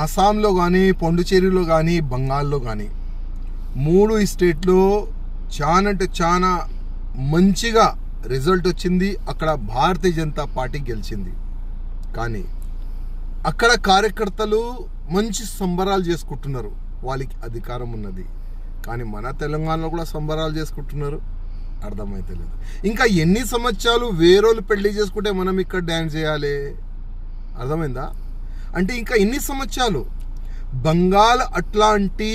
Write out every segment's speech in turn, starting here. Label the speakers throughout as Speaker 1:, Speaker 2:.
Speaker 1: ఆసాంలో కానీ, పాండిచ్చేరిలో కానీ, బంగాల్లో కానీ 3 స్టేట్లో చాలా అంటే చాలా మంచిగా రిజల్ట్ వచ్చింది. అక్కడ భారతీయ జనతా పార్టీ గెలిచింది. కానీ అక్కడ కార్యకర్తలు మంచి సంబరాలు చేసుకుంటున్నారు, వాళ్ళకి అధికారం ఉన్నది. కానీ మన తెలంగాణలో కూడా సంబరాలు చేసుకుంటున్నారు, అర్థమైతే లేదు. ఇంకా ఎన్ని సంవత్సరాలు వేరేళ్ళు పెళ్లి చేసుకుంటే మనం ఇక్కడ డ్యాన్స్ చేయాలి? అర్థమైందా? అంటే ఇంకా ఎన్ని సంవత్సరాలు? బంగాల్ అట్లాంటి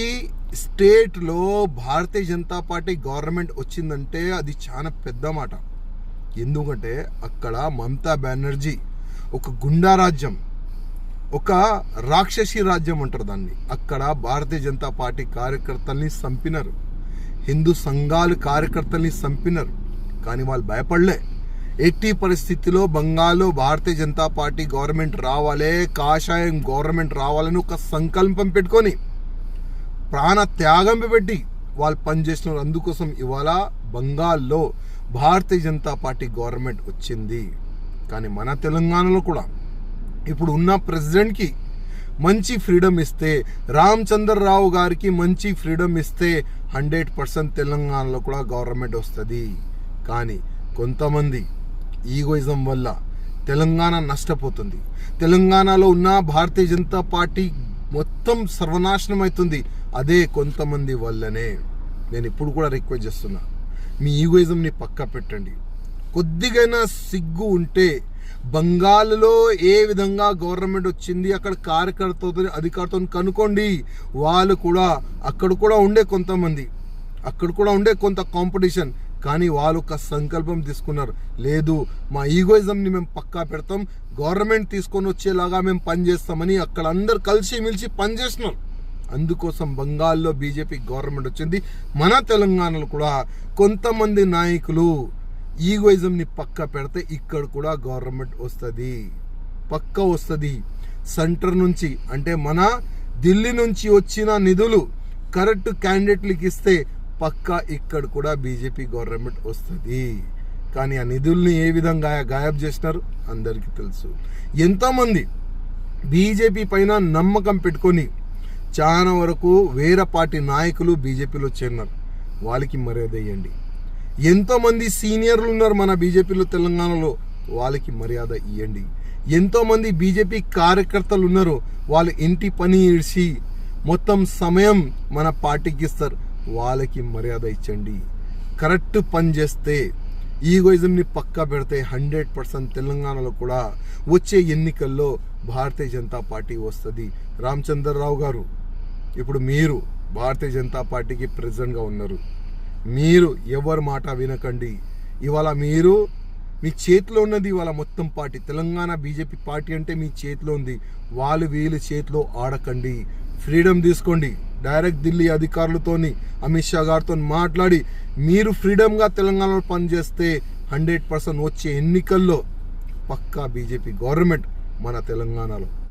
Speaker 1: స్టేట్లో భారతీయ జనతా పార్టీ గవర్నమెంట్ వచ్చిందంటే అది చాలా పెద్ద మాట. ఎందుకంటే అక్కడ మమతా బెనర్జీ ఒక గుండా రాజ్యం, ఒక రాక్షసి రాజ్యం అంటారు దాన్ని. అక్కడ భారతీయ జనతా పార్టీ కార్యకర్తల్ని చంపినారు, హిందూ సంఘాలు కార్యకర్తల్ని చంపినారు. కానీ వాళ్ళు భయపడలే. ఎట్టి పరిస్థితిలో బంగాల్లో భారతీయ జనతా పార్టీ గవర్నమెంట్ రావాలే, కాషాయం గవర్నమెంట్ రావాలని ఒక సంకల్పం పెట్టుకొని ప్రాణ త్యాగం పెట్టి వాళ్ళు పనిచేస్తున్నారు. అందుకోసం ఇవాళ బంగాల్లో భారతీయ జనతా పార్టీ గవర్నమెంట్ వచ్చింది. కానీ మన తెలంగాణలో కూడా ఇప్పుడు ఉన్న ప్రెసిడెంట్కి మంచి ఫ్రీడమ్ ఇస్తే, రామచంద్రరావు గారికి మంచి ఫ్రీడమ్ ఇస్తే 100% తెలంగాణలో కూడా గవర్నమెంట్ వస్తుంది. కానీ కొంతమంది ఈగోయిజం వల్ల తెలంగాణ నష్టపోతుంది. తెలంగాణలో ఉన్న భారతీయ జనతా పార్టీ మొత్తం సర్వనాశనం అవుతుంది. అదే కొంతమంది వల్లనే. నేను ఇప్పుడు కూడా రిక్వెస్ట్ చేస్తున్నా, మీ ఈగోయిజంని పక్క పెట్టండి. కొద్దిగైనా సిగ్గు ఉంటే బంగాల్లో ఏ విధంగా గవర్నమెంట్ వచ్చింది, అక్కడ కార్యకర్తలతో అధికారులతో కనుక్కోండి. వాళ్ళు కూడా అక్కడ కూడా ఉండే కొంతమంది, అక్కడ కూడా ఉండే కొంత కాంపిటీషన్. కానీ వాళ్ళు ఒక సంకల్పం తీసుకున్నారు, లేదు మా ఈగోయిజంని మేము పక్కా పెడతాం, గవర్నమెంట్ తీసుకొని వచ్చేలాగా మేము పనిచేస్తామని అక్కడ అందరు కలిసి మిలిచి పనిచేస్తున్నారు. అందుకోసం బంగాల్లో బీజేపీ గవర్నమెంట్ వచ్చింది. మన తెలంగాణలో కూడా కొంతమంది నాయకులు ఈగోయిజంని పక్క పెడితే ఇక్కడ కూడా గవర్నమెంట్ వస్తుంది, పక్క వస్తుంది. సెంటర్ నుంచి అంటే మన ఢిల్లీ నుంచి వచ్చిన నిధులు కరెక్ట్ క్యాండిడేట్లకి ఇస్తే పక్కా ఇక్కడ కూడా బీజేపీ గవర్నమెంట్ వస్తుంది. కానీ ఆ నిధుల్ని ఏ విధంగా గాయబ్ చేసినారు అందరికీ తెలుసు. ఎంతోమంది బీజేపీ పైన నమ్మకం పెట్టుకొని చాలా వరకు వేరే పార్టీ నాయకులు బీజేపీలో చేరినారు, వాళ్ళకి మర్యాద ఇవ్వండి. ఎంతోమంది సీనియర్లు ఉన్నారు మన బీజేపీలో తెలంగాణలో, వాళ్ళకి మర్యాద ఇవ్వండి. ఎంతోమంది బీజేపీ కార్యకర్తలు ఉన్నారు, వాళ్ళు ఇంటి పని ఇడిచి మొత్తం సమయం మన పార్టీకి ఇస్తారు, వాళ్ళకి మర్యాద ఇచ్చండి. కరెక్ట్ పని చేస్తే, ఈగోయిజంని పక్కా పెడితే 100% తెలంగాణలో కూడా వచ్చే ఎన్నికల్లో భారతీయ జనతా పార్టీ వస్తుంది. రామచంద్రరావు గారు, ఇప్పుడు మీరు భారతీయ జనతా పార్టీకి ప్రెసిడెంట్గా ఉన్నారు. మీరు ఎవరి మాట వినకండి. ఇవాళ మీరు మీ చేతిలో ఉన్నది ఇవాళ మొత్తం పార్టీ. తెలంగాణ బీజేపీ పార్టీ అంటే మీ చేతిలో ఉంది. వాళ్ళు వీళ్ళు చేతిలో ఆడకండి, ఫ్రీడమ్ తీసుకోండి. డైరెక్ట్ ఢిల్లీ అధికారులతోని, అమిత్ షా గారితో మాట్లాడి మీరు ఫ్రీడమ్గా తెలంగాణలో పనిచేస్తే 100% వచ్చే ఎన్నికల్లో పక్కా బీజేపీ గవర్నమెంట్ మన తెలంగాణలో